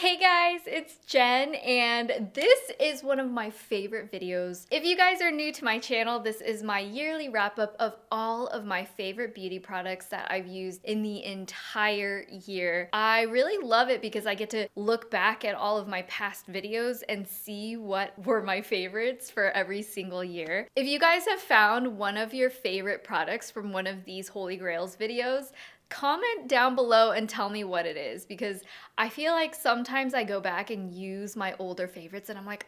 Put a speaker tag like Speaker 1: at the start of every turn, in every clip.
Speaker 1: Hey guys, it's Jen, and this is one of my favorite videos. If you guys are new to my channel, this is my yearly wrap-up of all of my favorite beauty products that I've used in the entire year. I really love it because I get to look back at all of my past videos and see what were my favorites for every single year. If you guys have found one of your favorite products from one of these Holy Grails videos, comment down below and tell me what it is, because I feel like sometimes I go back and use my older favorites and I'm like,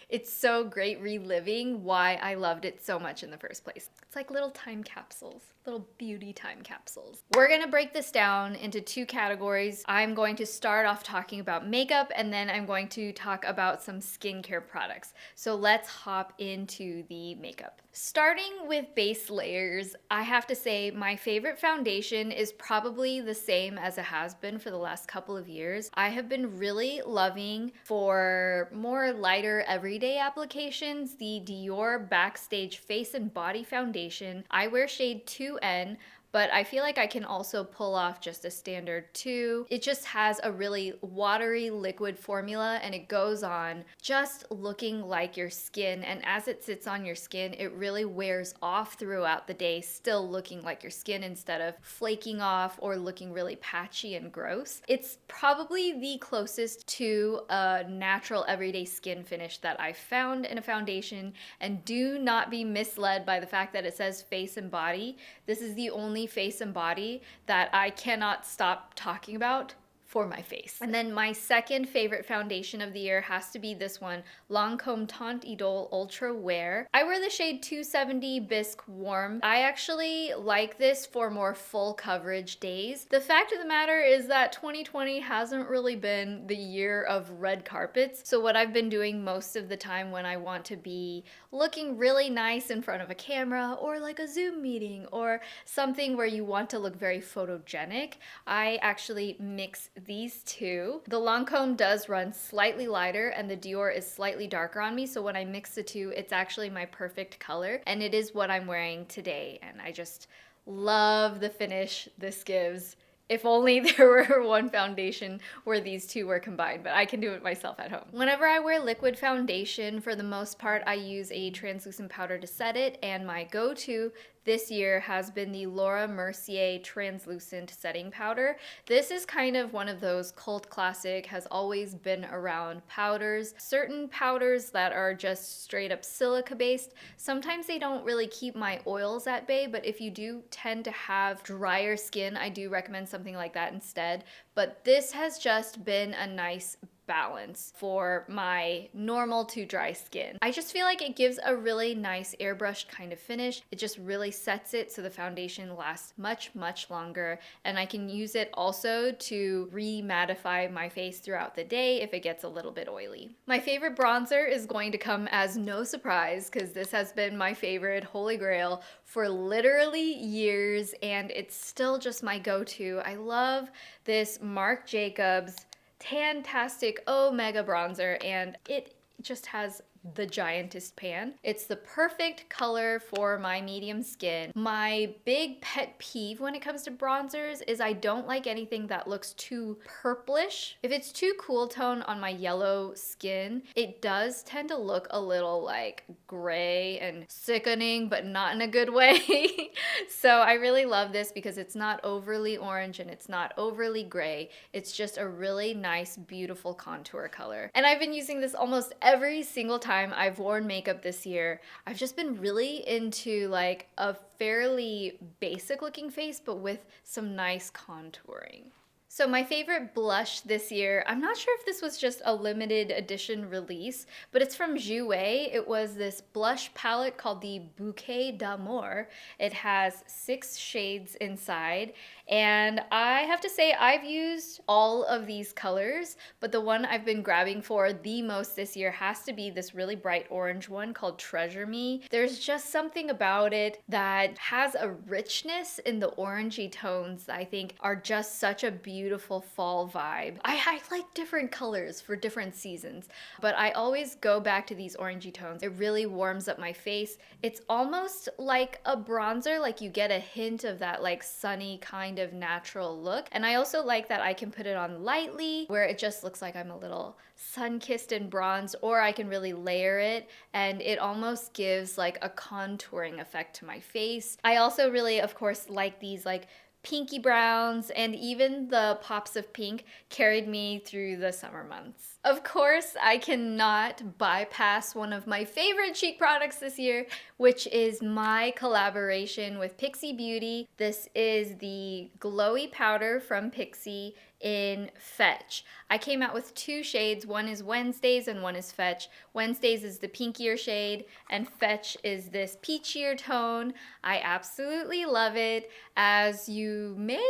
Speaker 1: it's so great reliving why I loved it so much in the first place. It's like little time capsules, little beauty time capsules. We're gonna break this down into two categories. I'm going to start off talking about makeup, and then I'm going to talk about some skincare products. So let's hop into the makeup. Starting with base layers, I have to say my favorite foundation is probably the same as it has been for the last couple of years. I have been really loving, for more lighter everyday applications, the Dior Backstage Face and Body Foundation. I wear shade 2N, but I feel like I can also pull off just a standard 2. It just has a really watery liquid formula, and it goes on just looking like your skin, and as it sits on your skin, it really wears off throughout the day, still looking like your skin instead of flaking off or looking really patchy and gross. It's probably the closest to a natural everyday skin finish that I've found in a foundation, and do not be misled by the fact that it says face and body. This is the only face and body that I cannot stop talking about for my face. And then my second favorite foundation of the year has to be this one, Lancome Teint Idole Ultra Wear. I wear the shade 270 Bisque Warm. I actually like this for more full coverage days. The fact of the matter is that 2020 hasn't really been the year of red carpets. So what I've been doing most of the time when I want to be looking really nice in front of a camera, or like a Zoom meeting, or something where you want to look very photogenic, I actually mix these two. The Lancome does run slightly lighter and the Dior is slightly darker on me, so when I mix the two, it's actually my perfect color, and it is what I'm wearing today, and I just love the finish this gives. If only there were one foundation where these two were combined, but I can do it myself at home. Whenever I wear liquid foundation, for the most part, I use a translucent powder to set it, and my go-to this year has been the Mercier translucent setting powder. This is kind of one of those cult classic, has always been around powders. Certain powders that are just straight up silica based, sometimes they don't really keep my oils at bay, but if you do tend to have drier skin, I do recommend something like that instead. But this has just been a nice balance for my normal to dry skin. I just feel like it gives a really nice airbrushed kind of finish. It just really sets it so the foundation lasts much longer, and I can use it also to re-mattify my face throughout the day if it gets a little bit oily. My favorite bronzer is going to come as no surprise, because this has been my favorite Holy Grail for literally years, and it's still just my go-to. I love this Marc Jacobs Tantastic Omega bronzer, and it just has the giantest pan. It's the perfect color for my medium skin. My big pet peeve when it comes to bronzers is I don't like anything that looks too purplish. If it's too cool tone on my yellow skin, it does tend to look a little like gray and sickening, but not in a good way. So I really love this because it's not overly orange and it's not overly gray. It's just a really nice, beautiful contour color. And I've been using this almost every single time I've worn makeup this year. I've just been really into like a fairly basic looking face, but with some nice contouring. So my favorite blush this year, I'm not sure if this was just a limited edition release, but it's from Jouer. It was this blush palette called the Bouquet d'Amour. It has 6 shades inside, and I have to say I've used all of these colors, but the one I've been grabbing for the most this year has to be this really bright orange one called Treasure Me. There's just something about it that has a richness in the orangey tones that I think are just such a beautiful beautiful fall vibe. I like different colors for different seasons, but I always go back to these orangey tones. It really warms up my face. It's almost like a bronzer, like you get a hint of that like sunny kind of natural look. And I also like that I can put it on lightly where it just looks like I'm a little sun-kissed and bronzed, or I can really layer it and it almost gives like a contouring effect to my face. I also really, of course, like these like pinky browns, and even the pops of pink carried me through the summer months. Of course, I cannot bypass one of my favorite cheek products this year, which is my collaboration with Pixi Beauty. This is the Glowy powder from Pixi in Fetch. I came out with two shades. One is Wednesdays and one is Fetch. Wednesdays is the pinkier shade and Fetch is this peachier tone. I absolutely love it, as you may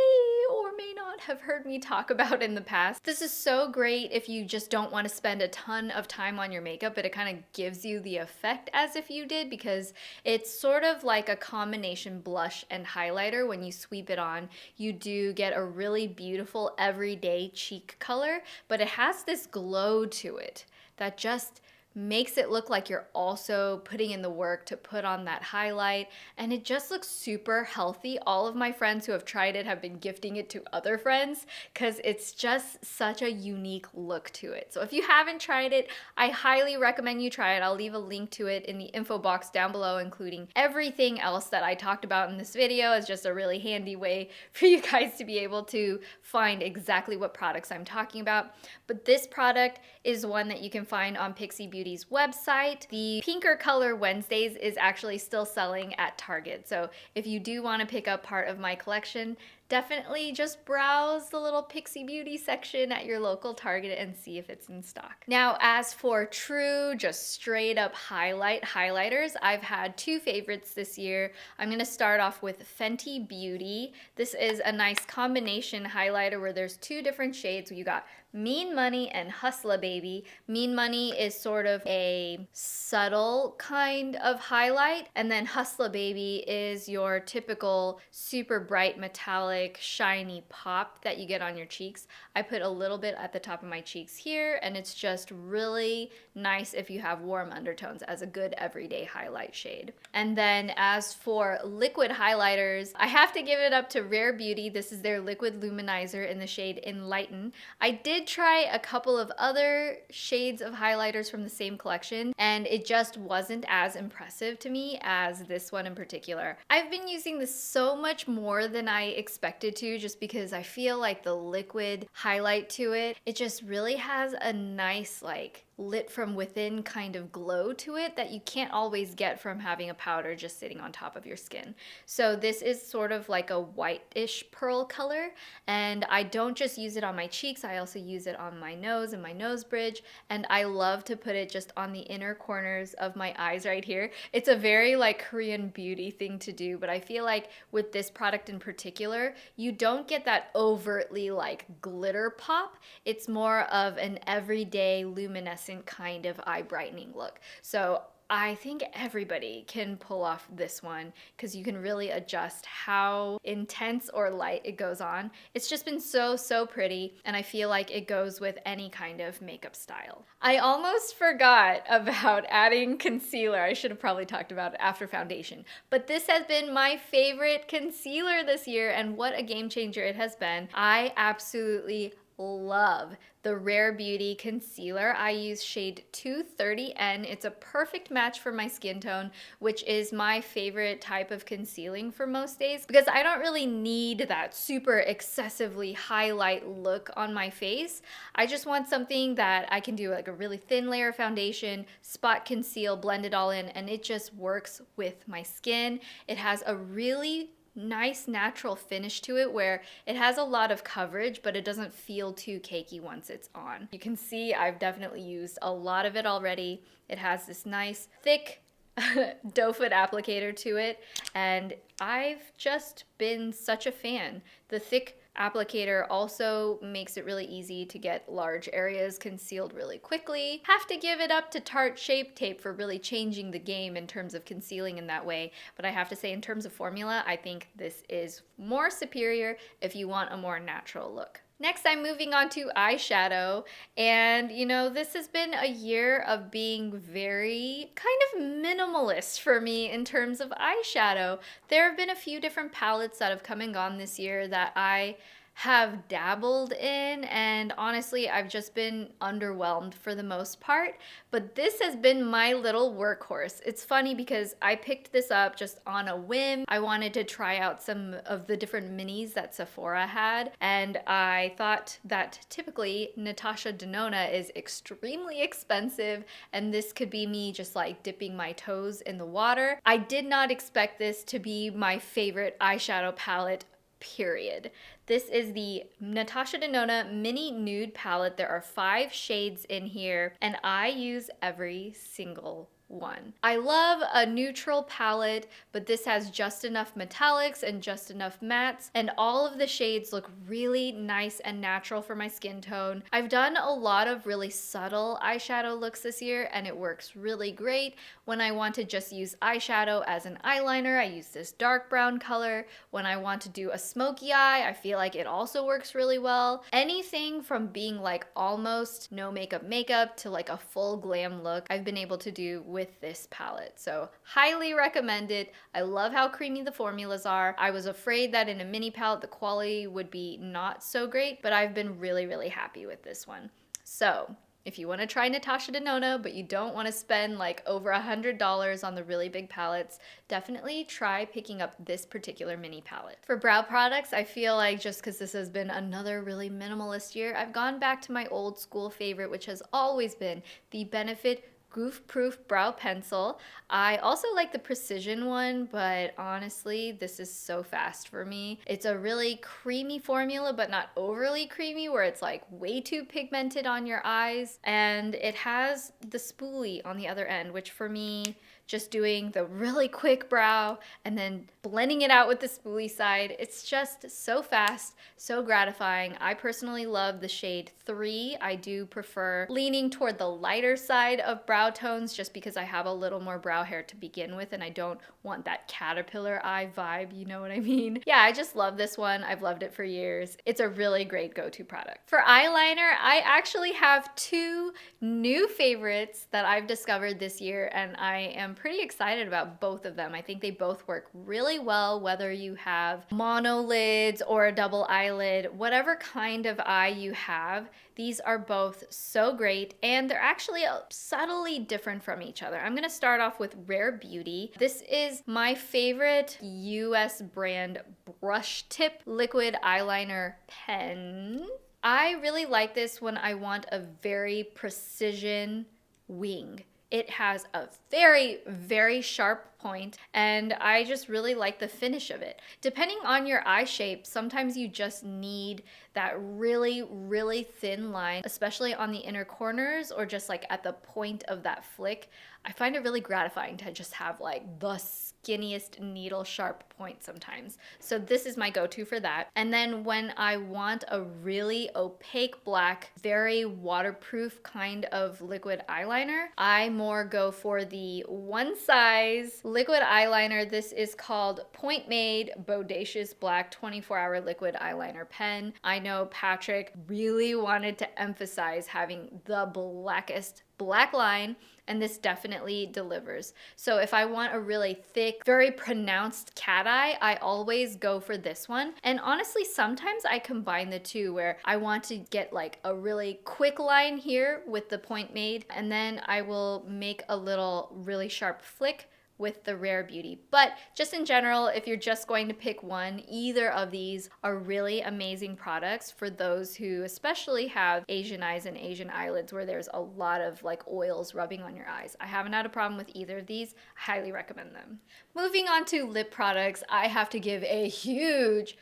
Speaker 1: or may not have heard me talk about in the past. This is so great if you just don't want to spend a ton of time on your makeup, but it kind of gives you the effect as if you did, because it's sort of like a combination blush and highlighter. When you sweep it on, you do get a really beautiful everyday cheek color, but it has this glow to it that just makes it look like you're also putting in the work to put on that highlight, and it just looks super healthy. All of my friends who have tried it have been gifting it to other friends because it's just such a unique look to it. So if you haven't tried it, I highly recommend you try it. I'll leave a link to it in the info box down below, including everything else that I talked about in this video. It's just a really handy way for you guys to be able to find exactly what products I'm talking about. But this product is one that you can find on Pixi Beauty's website. The pinker color Wednesdays is actually still selling at Target. So if you do want to pick up part of my collection, definitely just browse the little Pixi Beauty section at your local Target and see if it's in stock. Now, as for true, just straight up highlighters, I've had two favorites this year. I'm gonna start off with Fenty Beauty. This is a nice combination highlighter where there's two different shades. You got Mean Money and Hustla Baby. Mean Money is sort of a subtle kind of highlight, and then Hustla Baby is your typical super bright metallic shiny pop that you get on your cheeks. I put a little bit at the top of my cheeks here, and it's just really nice if you have warm undertones as a good everyday highlight shade. And then as for liquid highlighters, I have to give it up to Rare Beauty. This is their liquid luminizer in the shade Enlighten. I did try a couple of other shades of highlighters from the same collection, and it just wasn't as impressive to me as this one in particular. I've been using this so much more than I expected to, just because I feel like the liquid highlight to it, it just really has a nice like lit from within kind of glow to it that you can't always get from having a powder just sitting on top of your skin. So this is sort of like a whitish pearl color, and I don't just use it on my cheeks, I also use it on my nose and my nose bridge, and I love to put it just on the inner corners of my eyes right here. It's a very like Korean beauty thing to do, but I feel like with this product in particular, you don't get that overtly like glitter pop. It's more of an everyday luminescent kind of eye brightening look. So I think everybody can pull off this one because you can really adjust how intense or light it goes on. It's just been so pretty, and I feel like it goes with any kind of makeup style. I almost forgot about adding concealer. I should have probably talked about it after foundation, but this has been my favorite concealer this year, and what a game changer it has been. I absolutely love the Rare Beauty concealer. I use shade 230N. It's a perfect match for my skin tone, which is my favorite type of concealing for most days, because I don't really need that super excessively highlight look on my face. I just want something that I can do like a really thin layer of foundation, spot conceal, blend it all in, and it just works with my skin. It has a really nice natural finish to it where it has a lot of coverage, but it doesn't feel too cakey once it's on. You can see I've definitely used a lot of it already. It has this nice thick doe foot applicator to it, and I've just been such a fan. The thick applicator also makes it really easy to get large areas concealed really quickly. Have to give it up to Tarte Shape Tape for really changing the game in terms of concealing in that way, but I have to say in terms of formula, I think this is more superior if you want a more natural look. Next, I'm moving on to eyeshadow, and you know, this has been a year of being very kind of minimalist for me in terms of eyeshadow. There have been a few different palettes that have come and gone this year that I have dabbled in, and honestly I've just been underwhelmed for the most part, but this has been my little workhorse. It's funny because I picked this up just on a whim. I wanted to try out some of the different minis that Sephora had, and I thought that typically NATASHA DENONA is extremely expensive, and this could be me just like dipping my toes in the water. I did not expect this to be my favorite eyeshadow palette, period. This is the NATASHA DENONA Mini Nude Palette. There are 5 shades in here, and I use every single one. I love a neutral palette, but this has just enough metallics and just enough mattes, and all of the shades look really nice and natural for my skin tone. I've done a lot of really subtle eyeshadow looks this year, and it works really great. When I want to just use eyeshadow as an eyeliner, I use this dark brown color. When I want to do a smoky eye, I feel like it also works really well. Anything from being like almost no makeup to like a full glam look, I've been able to do with this palette. So highly recommend it. I love how creamy the formulas are. I was afraid that in a mini palette the quality would be not so great, but I've been really happy with this one. So if you want to try NATASHA DENONA, but you don't want to spend like over $100 on the really big palettes, definitely try picking up this particular mini palette. For brow products, I feel like just because this has been another really minimalist year, I've gone back to my old school favorite, which has always been the Benefit Goof Proof Brow Pencil. I also like the Precision one, but honestly, this is so fast for me. It's a really creamy formula, but not overly creamy, where it's like way too pigmented on your eyes. And it has the spoolie on the other end, which for me, just doing the really quick brow and then blending it out with the spoolie side, it's just so fast, so gratifying. I personally love the shade 3. I do prefer leaning toward the lighter side of brow tones just because I have a little more brow hair to begin with and I don't want that caterpillar eye vibe, you know what I mean? Yeah, I just love this one. I've loved it for years. It's a really great go-to product. For eyeliner, I actually have 2 new favorites that I've discovered this year, and I am pretty excited about both of them. I think they both work really well, whether you have mono lids or a double eyelid, whatever kind of eye you have. These are both so great, and they're actually subtly different from each other. I'm gonna start off with Rare Beauty. This is my favorite US brand brush tip liquid eyeliner pen. I really like this when I want a very precision wing. It has a very sharp point, and I just really like the finish of it. Depending on your eye shape, sometimes you just need that really thin line, especially on the inner corners or just like at the point of that flick. I find it really gratifying to just have like the skinniest needle sharp point sometimes. So this is my go-to for that. And then when I want a really opaque black, very waterproof kind of liquid eyeliner, I more go for the one size liquid eyeliner. This is called Point Made Bodacious Black 24-Hour Liquid Eyeliner Pen. I know Patrick really wanted to emphasize having the blackest black line, and this definitely delivers. So if I want a really thick, very pronounced cat eye, I always go for this one. And honestly, sometimes I combine the two where I want to get like a really quick line here with the Point Made, and then I will make a little really sharp flick with the Rare Beauty. But just in general, if you're just going to pick one, either of these are really amazing products for those who especially have Asian eyes and Asian eyelids where there's a lot of like oils rubbing on your eyes. I haven't had a problem with either of these. I highly recommend them. Moving on to lip products, I have to give a huge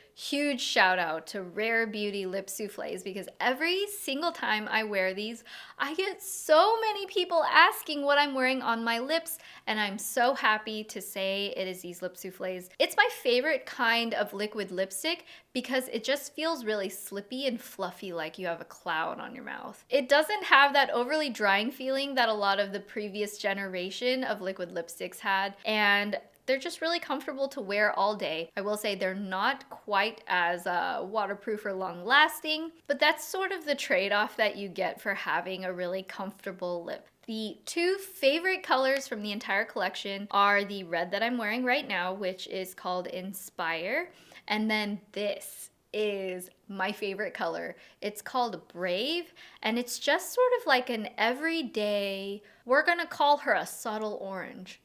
Speaker 1: shout out to Rare Beauty lip soufflés, because every single time I wear these, I get so many people asking what I'm wearing on my lips, and I'm so happy to say it is these lip soufflés. It's my favorite kind of liquid lipstick because it just feels really slippy and fluffy, like you have a cloud on your mouth. It doesn't have that overly drying feeling that a lot of the previous generation of liquid lipsticks had, and they're just really comfortable to wear all day. I will say they're not quite as waterproof or long lasting, but that's sort of the trade-off that you get for having a really comfortable lip. The two favorite colors from the entire collection are the red that I'm wearing right now, which is called Inspire, and then this is my favorite color. It's called Brave, and it's just sort of like an everyday, we're gonna call her a subtle orange,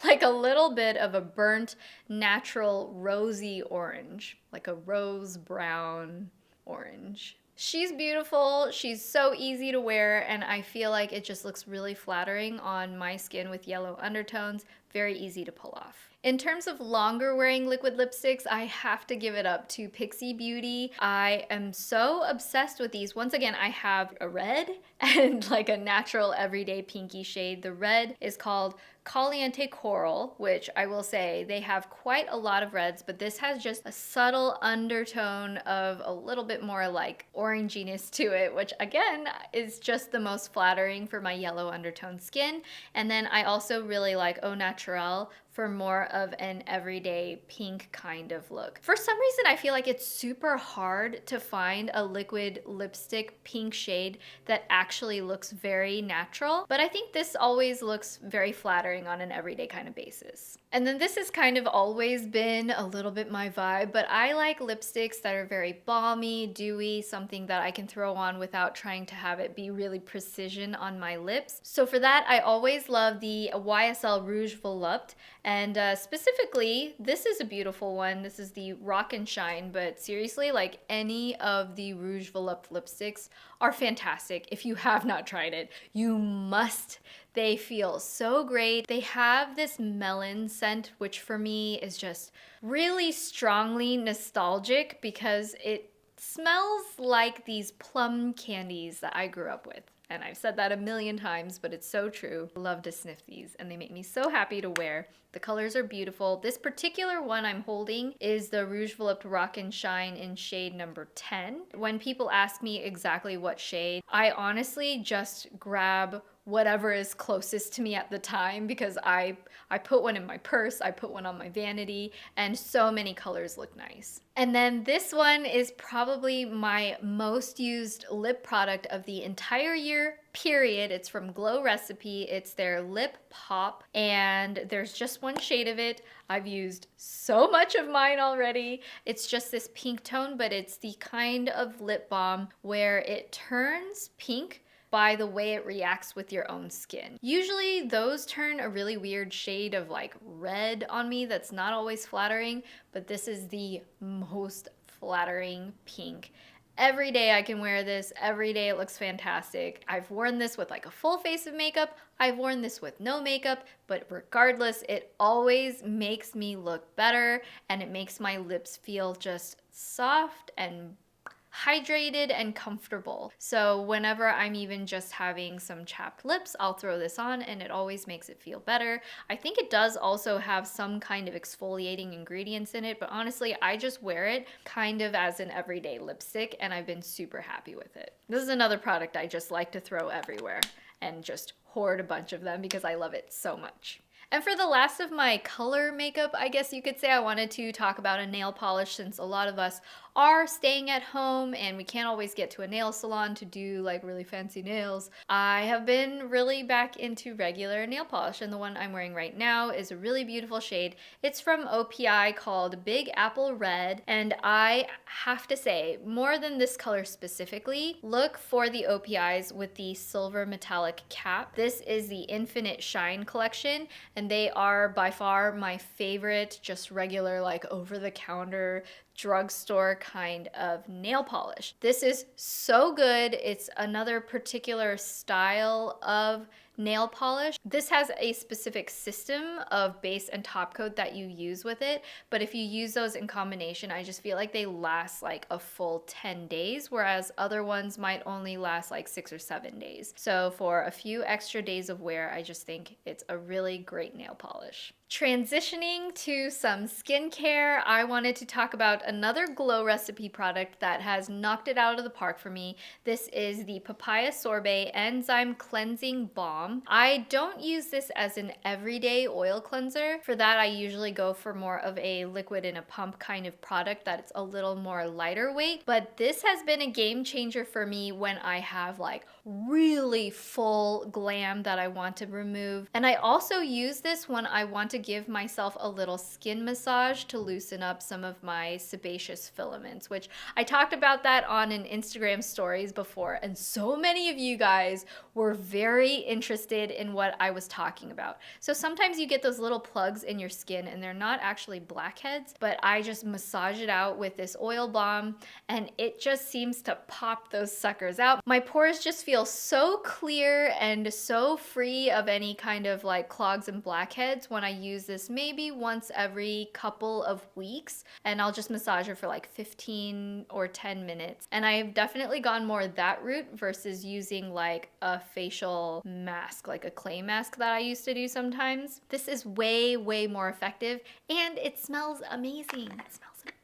Speaker 1: like a little bit of a burnt, natural, rosy orange, like a rose brown orange. She's beautiful, she's so easy to wear, and I feel like it just looks really flattering on my skin with yellow undertones, very easy to pull off. In terms of longer wearing liquid lipsticks, I have to give it up to Pixi Beauty. I am so obsessed with these. Once again, I have a red and like a natural everyday pinky shade. The red is called Caliente Coral, which I will say they have quite a lot of reds, but this has just a subtle undertone of a little bit more like oranginess to it, which again is just the most flattering for my yellow undertone skin. And then I also really like Au Naturel for more of an everyday pink kind of look. For some reason, I feel like it's super hard to find a liquid lipstick pink shade that actually looks very natural, but I think this always looks very flattering on an everyday kind of basis. And then this has kind of always been a little bit my vibe, but I like lipsticks that are very balmy, dewy, something that I can throw on without trying to have it be really precision on my lips. So for that, I always love the YSL Rouge Volupte. And specifically, this is a beautiful one. This is the Rock and Shine, but seriously, like any of the Rouge Volupte lipsticks are fantastic. If you have not tried it, you must. They feel so great. They have this melon scent, which for me is just really strongly nostalgic because it smells like these plum candies that I grew up with. And I've said that a million times, but it's so true. I love to sniff these, and they make me so happy to wear. The colors are beautiful. This particular one I'm holding is the Rouge Volupte Rock and Shine in shade number 10. When people ask me exactly what shade, I honestly just grab whatever is closest to me at the time because I put one in my purse, I put one on my vanity, and so many colors look nice. And then this one is probably my most used lip product of the entire year, period. It's from Glow Recipe. It's their Lip Pop, and there's just one shade of it. I've used so much of mine already. It's just this pink tone, but it's the kind of lip balm where it turns pink by the way it reacts with your own skin. Usually those turn a really weird shade of like red on me that's not always flattering, but this is the most flattering pink. Every day I can wear this, every day it looks fantastic. I've worn this with like a full face of makeup, I've worn this with no makeup, but regardless, it always makes me look better and it makes my lips feel just soft and hydrated and comfortable. So whenever I'm even just having some chapped lips, I'll throw this on and it always makes it feel better. I think it does also have some kind of exfoliating ingredients in it, but honestly, I just wear it kind of as an everyday lipstick and I've been super happy with it. This is another product I just like to throw everywhere and just hoard a bunch of them because I love it so much. And for the last of my color makeup, I guess you could say, I wanted to talk about a nail polish since a lot of us are staying at home and we can't always get to a nail salon to do like really fancy nails. I have been really back into regular nail polish, and the one I'm wearing right now is a really beautiful shade. It's from OPI called Big Apple Red, and I have to say, more than this color specifically, look for the OPIs with the silver metallic cap. This is the Infinite Shine collection, and they are by far my favorite just regular like over-the-counter drugstore kind of nail polish. This is so good. It's another particular style of nail polish. This has a specific system of base and top coat that you use with it, but if you use those in combination, I just feel like they last like a full 10 days, whereas other ones might only last like 6 or 7 days. So for a few extra days of wear, I just think it's a really great nail polish. Transitioning to some skincare, I wanted to talk about another Glow Recipe product that has knocked it out of the park for me. This is the Papaya Sorbet Enzyme Cleansing Balm. balm. I don't use this as an everyday oil cleanser. For that, I usually go for more of a liquid in a pump kind of product that's a little more lighter weight, but this has been a game changer for me when I have like really full glam that I want to remove. And I also use this when I want to give myself a little skin massage to loosen up some of my sebaceous filaments, which I talked about that on an Instagram stories before, and so many of you guys were very interested in what I was talking about. So sometimes you get those little plugs in your skin and they're not actually blackheads, but I just massage it out with this oil balm and it just seems to pop those suckers out. My pores just feel so clear and so free of any kind of like clogs and blackheads when I use this maybe once every couple of weeks, and I'll just massage it for like 15 or 10 minutes. And I've definitely gone more that route versus using like a facial mask, like a clay mask that I used to do sometimes. This is way, way more effective and it smells amazing. It smells amazing.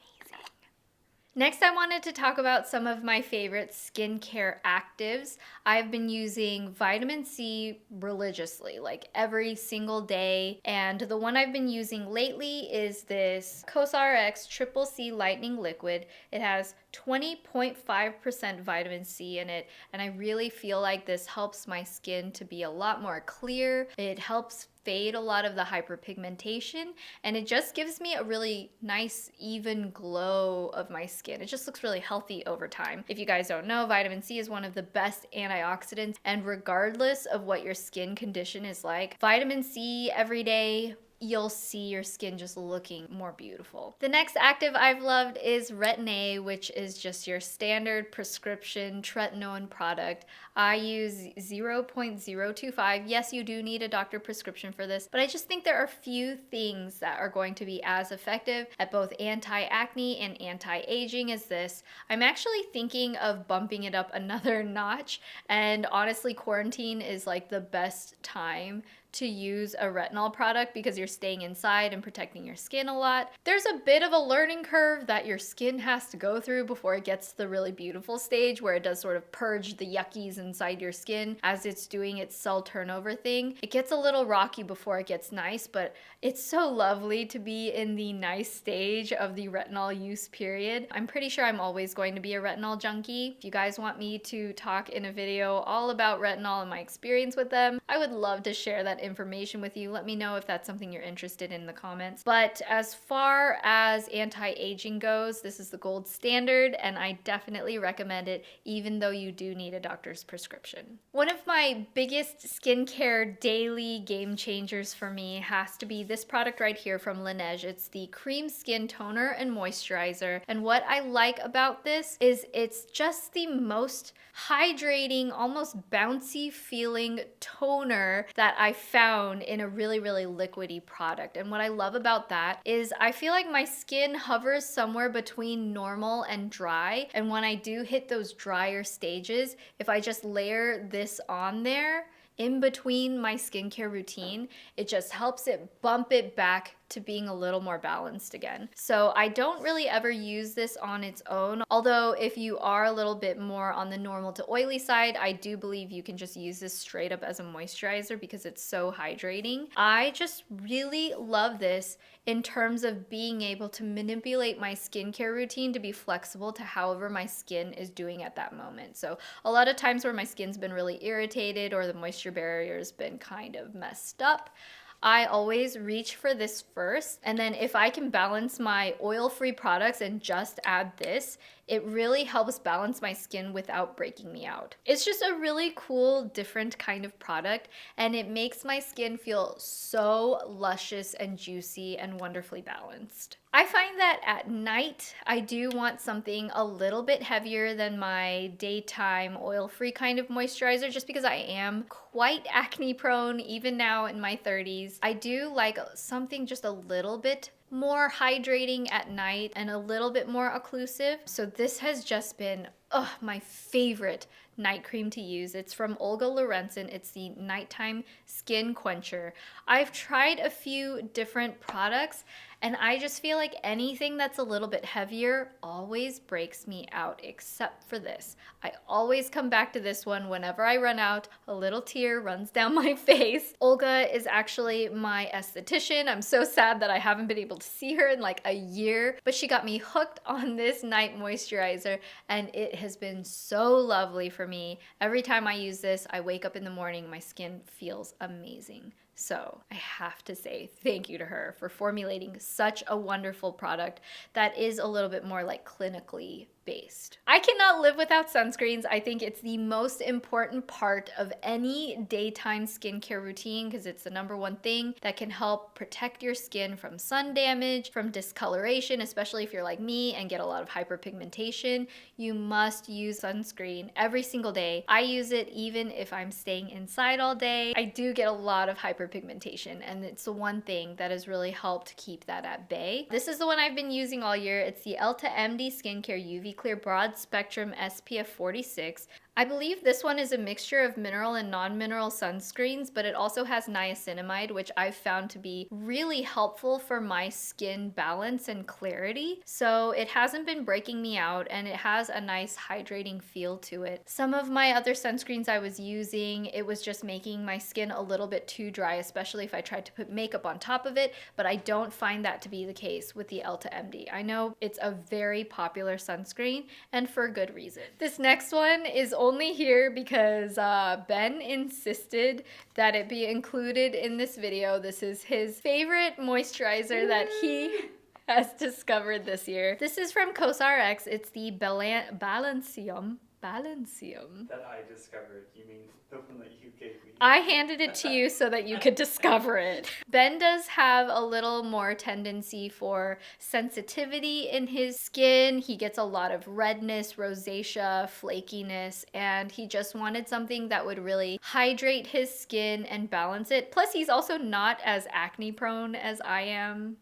Speaker 1: Next, I wanted to talk about some of my favorite skincare actives. I've been using vitamin C religiously, like every single day. And the one I've been using lately is this COSRX Triple C Lightening Liquid. It has 20.5% vitamin C in it, and I really feel like this helps my skin to be a lot more clear. It helps fade a lot of the hyperpigmentation, and it just gives me a really nice even glow of my skin. It just looks really healthy over time. If you guys don't know, vitamin C is one of the best antioxidants, and regardless of what your skin condition is like, vitamin C every day, you'll see your skin just looking more beautiful. The next active I've loved is RETINA, which is just your standard prescription tretinoin product. I use 0.025. Yes, you do need a doctor prescription for this, but I just think there are few things that are going to be as effective at both anti-acne and anti-aging as this. I'm actually thinking of bumping it up another notch, and honestly, quarantine is like the best time to use a retinol product because you're staying inside and protecting your skin a lot. There's a bit of a learning curve that your skin has to go through before it gets to the really beautiful stage where it does sort of purge the yuckies inside your skin as it's doing its cell turnover thing. It gets a little rocky before it gets nice, but it's so lovely to be in the nice stage of the retinol use period. I'm pretty sure I'm always going to be a retinol junkie. If you guys want me to talk in a video all about retinol and my experience with them, I would love to share that information with you. Let me know if that's something you're interested in the comments. But as far as anti-aging goes, this is the gold standard and I definitely recommend it even though you do need a doctor's prescription. One of my biggest skincare daily game changers for me has to be this product right here from LANEIGE. It's the Cream Skin Toner and Moisturizer, and what I like about this is it's just the most hydrating, almost bouncy feeling toner that I found in a really, really liquidy product. And what I love about that is I feel like my skin hovers somewhere between normal and dry. And when I do hit those drier stages, if I just layer this on there in between my skincare routine, it just helps it bump it back to being a little more balanced again. So I don't really ever use this on its own, although if you are a little bit more on the normal to oily side, I do believe you can just use this straight up as a moisturizer because it's so hydrating. I just really love this in terms of being able to manipulate my skincare routine to be flexible to however my skin is doing at that moment. So a lot of times where my skin's been really irritated or the moisture barrier's been kind of messed up, I always reach for this first, and then if I can balance my oil-free products and just add this, it really helps balance my skin without breaking me out. It's just a really cool, different kind of product, and it makes my skin feel so luscious and juicy and wonderfully balanced. I find that at night, I do want something a little bit heavier than my daytime oil-free kind of moisturizer, just because I am quite acne prone, even now in my 30s. I do like something just a little bit more hydrating at night and a little bit more occlusive. So this has just been my favorite night cream to use. It's from Olga LORENCIN. It's the Nighttime Skin Quencher. I've tried a few different products, and I just feel like anything that's a little bit heavier always breaks me out, except for this. I always come back to this one whenever I run out. A little tear runs down my face. Olga is actually my esthetician. I'm so sad that I haven't been able to see her in like a year, but she got me hooked on this night moisturizer, and it has been so lovely for me. Every time I use this, I wake up in the morning, my skin feels amazing. So I have to say thank you to her for formulating such a wonderful product that is a little bit more like clinically based. I cannot live without sunscreens. I think it's the most important part of any daytime skincare routine because it's the #1 thing that can help protect your skin from sun damage, from discoloration, especially if you're like me and get a lot of hyperpigmentation. You must use sunscreen every single day. I use it even if I'm staying inside all day. I do get a lot of hyperpigmentation, and it's the one thing that has really helped keep that at bay. This is the one I've been using all year. It's the ELTA MD Skincare UV Clear Broad Spectrum SPF 46. I believe this one is a mixture of mineral and non-mineral sunscreens, but it also has niacinamide, which I've found to be really helpful for my skin balance and clarity. So it hasn't been breaking me out, and it has a nice hydrating feel to it. Some of my other sunscreens I was using, it was just making my skin a little bit too dry, especially if I tried to put makeup on top of it, but I don't find that to be the case with the ELTA MD. I know it's a very popular sunscreen, and for a good reason. This next one is only here because Ben insisted that it be included in this video. This is his favorite moisturizer that he has discovered this year. This is from COSRX. It's the Balancium.
Speaker 2: That I discovered. You mean the one that you gave me?
Speaker 1: I handed it to you so that you could discover it. Ben does have a little more tendency for sensitivity in his skin. He gets a lot of redness, rosacea, flakiness, and he just wanted something that would really hydrate his skin and balance it. Plus, he's also not as acne prone as I am.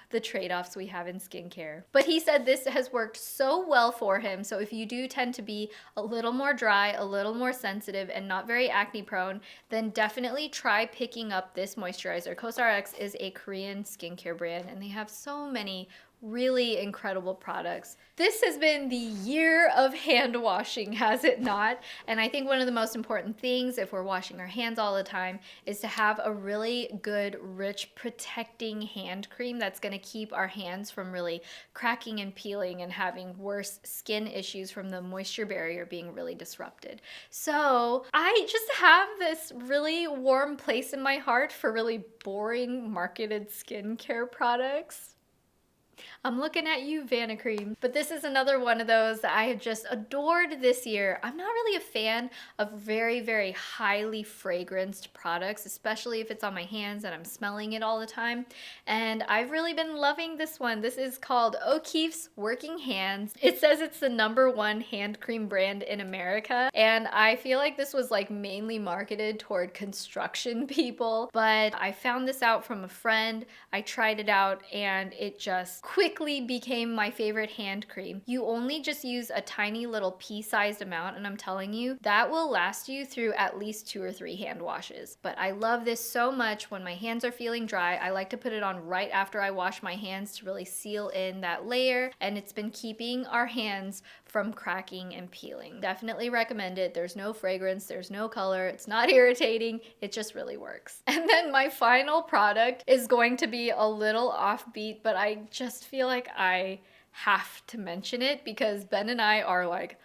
Speaker 1: The trade-offs we have in skincare. But he said this has worked so well for him, so if you do tend to be a little more dry, a little more sensitive, and not very acne prone, then definitely try picking up this moisturizer. COSRX is a Korean skincare brand, and they have so many really incredible products. This has been the year of hand washing, has it not? And I think one of the most important things if we're washing our hands all the time is to have a really good, rich, protecting hand cream that's gonna keep our hands from really cracking and peeling and having worse skin issues from the moisture barrier being really disrupted. So I just have this really warm place in my heart for really boring marketed skincare products. I'm looking at you, Vanacream. But this is another one of those that I have just adored this year. I'm not really a fan of very, very highly fragranced products, especially if it's on my hands and I'm smelling it all the time. And I've really been loving this one. This is called O'Keeffe's Working Hands. It says it's the #1 hand cream brand in America. And I feel like this was like mainly marketed toward construction people. But I found this out from a friend. I tried it out and it just quickly became my favorite hand cream. You only just use a tiny little pea-sized amount, and I'm telling you, that will last you through at least 2 or 3 hand washes. But I love this so much when my hands are feeling dry. I like to put it on right after I wash my hands to really seal in that layer, and it's been keeping our hands from cracking and peeling. Definitely recommend it. There's no fragrance, there's no color, it's not irritating, it just really works. And then my final product is going to be a little offbeat, but I just feel like I have to mention it because Ben and I are like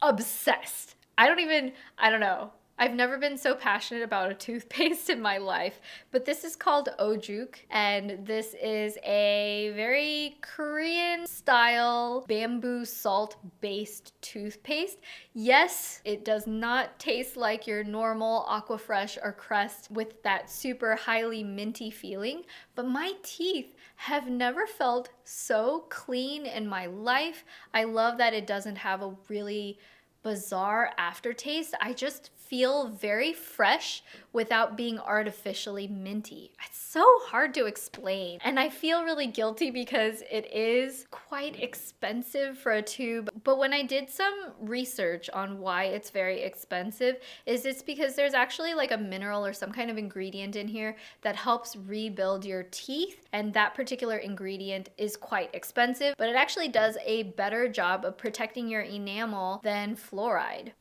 Speaker 1: obsessed. I don't know. I've never been so passionate about a toothpaste in my life, but this is called OJOOK, and this is a very Korean style bamboo salt based toothpaste. Yes, it does not taste like your normal Aquafresh or Crest with that super highly minty feeling, but my teeth have never felt so clean in my life. I love that it doesn't have a really bizarre aftertaste. I just feel very fresh without being artificially minty. It's so hard to explain. And I feel really guilty because it is quite expensive for a tube. But when I did some research on why it's very expensive, it's because there's actually like a mineral or some kind of ingredient in here that helps rebuild your teeth. And that particular ingredient is quite expensive, but it actually does a better job of protecting your enamel than fluoride.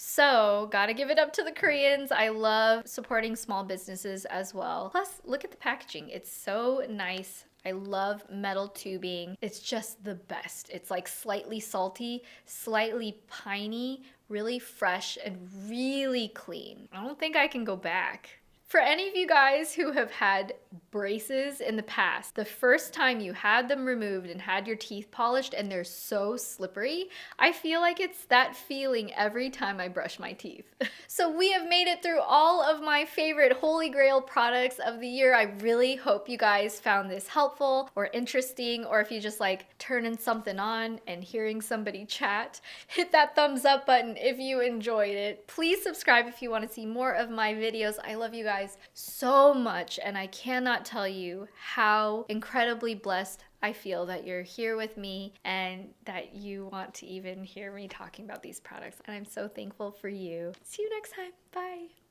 Speaker 1: So, gotta give it up to the Koreans. I love supporting small businesses as well. Plus, look at the packaging. It's so nice. I love metal tubing. It's just the best. It's like slightly salty, slightly piney, really fresh, and really clean. I don't think I can go back. For any of you guys who have had braces in the past, the first time you had them removed and had your teeth polished and they're so slippery, I feel like it's that feeling every time I brush my teeth. So we have made it through all of my favorite holy grail products of the year. I really hope you guys found this helpful or interesting, or if you just like turning something on and hearing somebody chat, hit that thumbs up button if you enjoyed it. Please subscribe if you want to see more of my videos. I love you guys so much, and I cannot tell you how incredibly blessed I feel that you're here with me and that you want to even hear me talking about these products, and I'm so thankful for you. See you next time. Bye.